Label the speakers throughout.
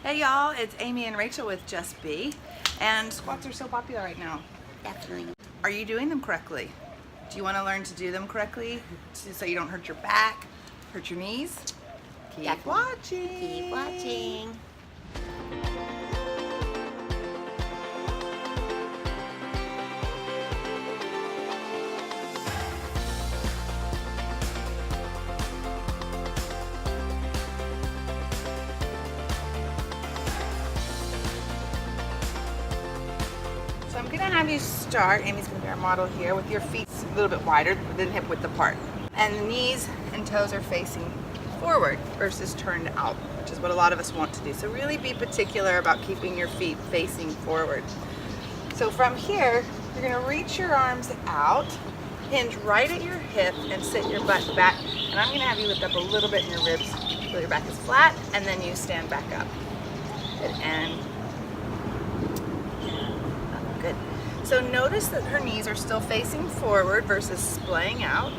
Speaker 1: Hey y'all, it's Amy and Rachel with Just Be, and squats are so popular right now.
Speaker 2: Definitely.
Speaker 1: Are you doing them correctly? Do you want to learn to do them correctly so you don't hurt your back, hurt your knees? Keep
Speaker 2: Definitely.
Speaker 1: watching.
Speaker 2: Keep watching.
Speaker 1: So I'm gonna have you start, Amy's gonna be our model here, with your feet a little bit wider than hip width apart. And the knees and toes are facing forward versus turned out, which is what a lot of us want to do. So really be particular about keeping your feet facing forward. So from here, you're gonna reach your arms out, hinge right at your hip and sit your butt back. And I'm gonna have you lift up a little bit in your ribs so your back is flat, and then you stand back up. And good. So notice that her knees are still facing forward versus splaying out.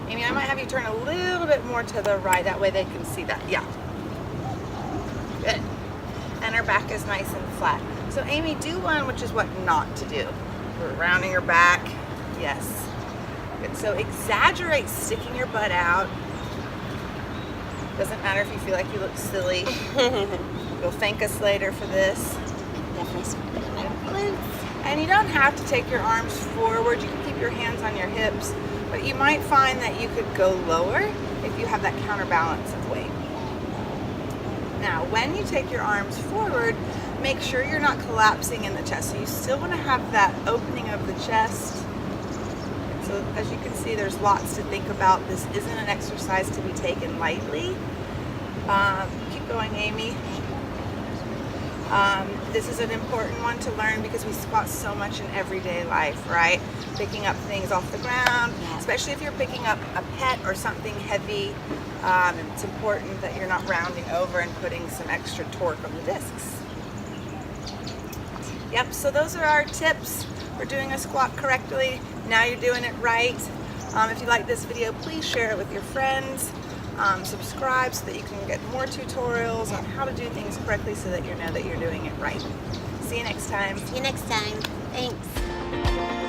Speaker 1: Amy, I might have you turn a little bit more to the right, that way they can see that. Yeah. Good. And her back is nice and flat. So Amy, do one, which is what not to do. We're rounding her back. Yes. Good. So exaggerate sticking your butt out. Doesn't matter if you feel like you look silly. You'll thank us later for this.
Speaker 2: Definitely.
Speaker 1: And you don't have to take your arms forward. You can keep your hands on your hips, but you might find that you could go lower if you have that counterbalance of weight. Now, when you take your arms forward, make sure you're not collapsing in the chest. So you still want to have that opening of the chest. So as you can see, there's lots to think about. This isn't an exercise to be taken lightly. Keep going, Amy. This is an important one to learn because we squat so much in everyday life, right? Picking up things off the ground, especially if you're picking up a pet or something heavy. It's important that you're not rounding over and putting some extra torque on the discs. Yep, so those are our tips for doing a squat correctly. Now you're doing it right. If you like this video, please share it with your friends. Subscribe so that you can get more tutorials on how to do things correctly so that you know that you're doing it right. See you next time.
Speaker 2: See you next time. Thanks.